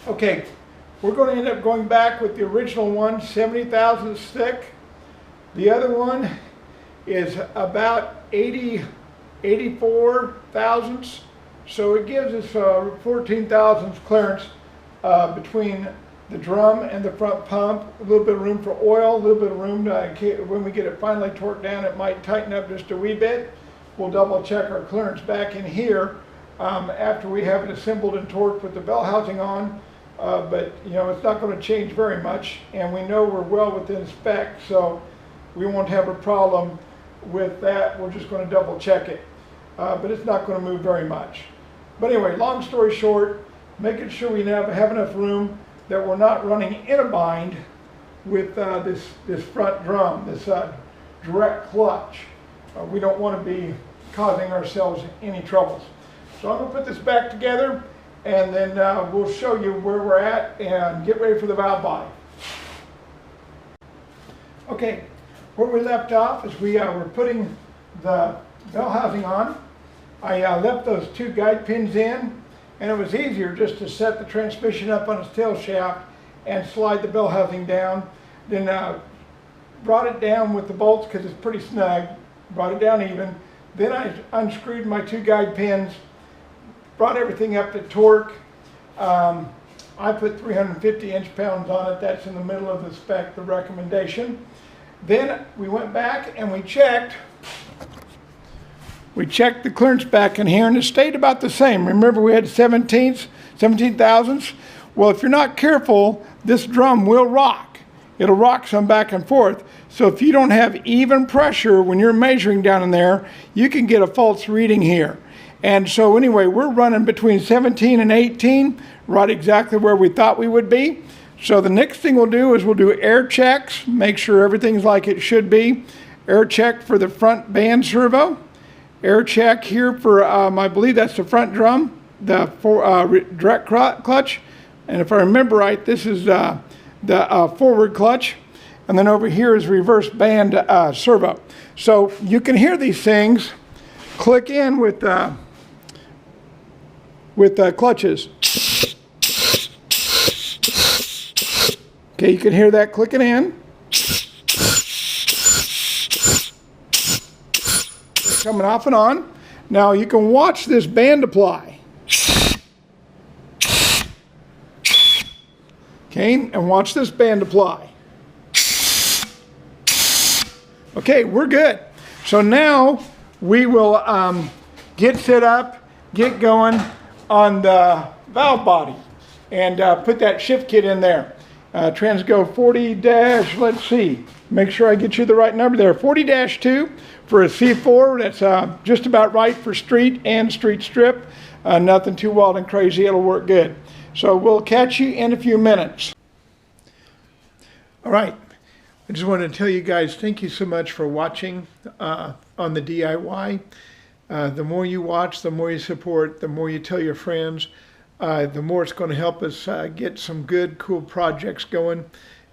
Okay, we're going to end up going back with the original one, 70 thousandths thick. The other one is about 84 thousandths. So it gives us 14 thousandths clearance between the drum and the front pump. A little bit of room for oil, a little bit of room when we get it finally torqued down, it might tighten up just a wee bit. We'll double check our clearance back in here after we have it assembled and torqued with the bell housing on. But you know, it's not going to change very much, and we know we're well within spec, so we won't have a problem with that. We're just going to double check it, but it's not going to move very much. But anyway, long story short, making sure we have enough room that we're not running in a bind with this front drum, this direct clutch. We don't want to be causing ourselves any troubles. So I'm going to put this back together, and then we'll show you where we're at and get ready for the valve body. Okay, where we left off is we were putting the bell housing on. I left those two guide pins in, and it was easier just to set the transmission up on its tail shaft and slide the bell housing down. Then brought it down with the bolts because it's pretty snug, brought it down even. Then I unscrewed my two guide pins, brought everything up to torque. I put 350 inch-pounds on it. That's in the middle of the spec, the recommendation. Then we went back and we checked the clearance back in here, and it stayed about the same. Remember, we had 17 thousandths. Well, if you're not careful, this drum will rock. It'll rock some back and forth. So if you don't have even pressure when you're measuring down in there, you can get a false reading here. And so anyway, we're running between 17 and 18, right exactly where we thought we would be. So the next thing we'll do is we'll do air checks, make sure everything's like it should be. Air check for the front band servo. Air check here for, I believe that's the front drum, the direct clutch. And if I remember right, this is the forward clutch. And then over here is reverse band servo. So you can hear these things click in with clutches. Okay, you can hear that clicking in. Coming off and on. Now you can watch this band apply. Okay, and watch this band apply. Okay, we're good. So now we will get set up, get going on the valve body, and put that shift kit in there. Transgo 40- let's see, make sure I get you the right number there, 40-2 for a C4. That's just about right for street and street strip. Nothing too wild and crazy, it'll work good. So we'll catch you in a few minutes. All right, I just wanted to tell you guys, thank you so much for watching on the DIY. The more you watch, the more you support, the more you tell your friends, the more it's going to help us get some good, cool projects going,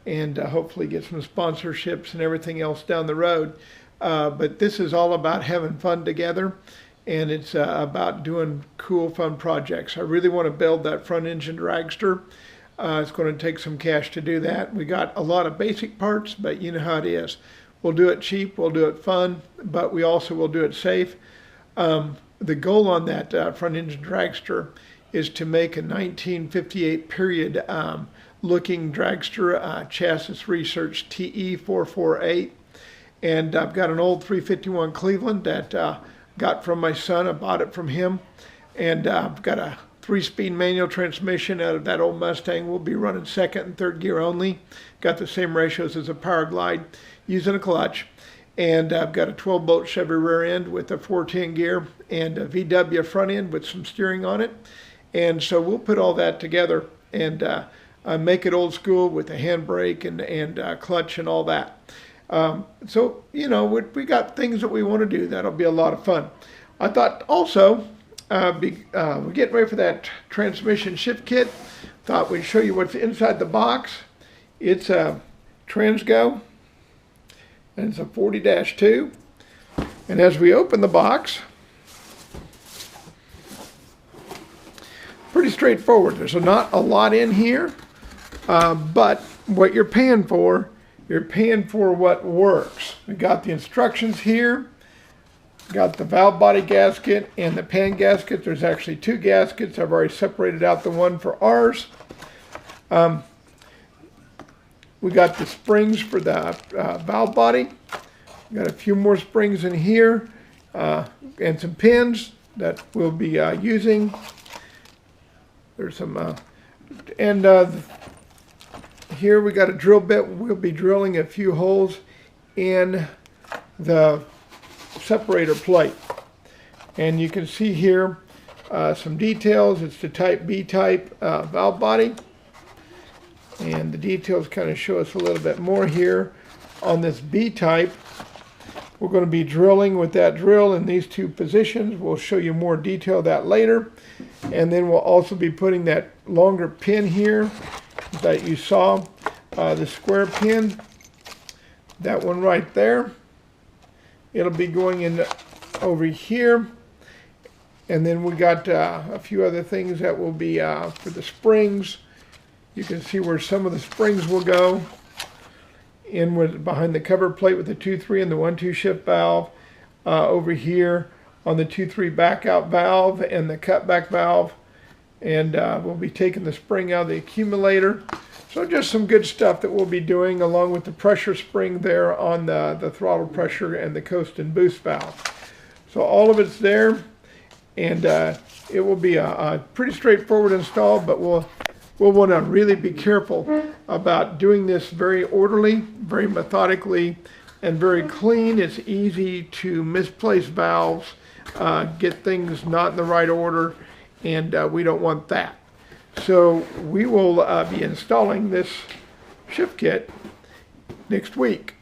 and hopefully get some sponsorships and everything else down the road. But this is all about having fun together, and it's about doing cool, fun projects. I really want to build that front engine dragster. It's going to take some cash to do that. We got a lot of basic parts, but you know how it is. We'll do it cheap, we'll do it fun, but we also will do it safe. The goal on that front engine dragster is to make a 1958 period looking dragster, chassis research TE448. And I've got an old 351 Cleveland that got from my son. I bought it from him. And I've got a 3-speed manual transmission out of that old Mustang. We'll be running second and third gear only. Got the same ratios as a Power Glide, using a clutch. And I've got a 12-bolt Chevy rear end with a 410 gear and a VW front end with some steering on it. And so we'll put all that together and make it old school with a handbrake and clutch and all that. So, you know, we got things that we want to do. That'll be a lot of fun. I thought also, we're getting ready for that transmission shift kit. Thought we'd show you what's inside the box. It's a Transgo, and it's a 40-2. And as we open the box, pretty straightforward. There's not a lot in here, but what you're paying for what works. We got the instructions here. Got the valve body gasket and the pan gasket. There's actually 2 gaskets. I've already separated out the one for ours. We got the springs for the valve body. We got a few more springs in here and some pins that we'll be using. There's some, here we got a drill bit. We'll be drilling a few holes in the separator plate. And you can see here some details. It's the type B type valve body. And the details kind of show us a little bit more here. On this B type, we're going to be drilling with that drill in these 2 positions. We'll show you more detail of that later. And then we'll also be putting that longer pin here that you saw, the square pin, that one right there. It'll be going in over here. And then we got a few other things that will be for the springs. You can see where some of the springs will go. In with behind the cover plate with the 2-3 and the 1-2 shift valve. Over here on the 2-3 back out valve and the cutback valve. And we'll be taking the spring out of the accumulator. So just some good stuff that we'll be doing, along with the pressure spring there on the throttle pressure and the coast and boost valve. So all of it's there, and it will be a pretty straightforward install, but we'll want to really be careful about doing this very orderly, very methodically, and very clean. It's easy to misplace valves, get things not in the right order, and we don't want that. So we will be installing this shift kit next week.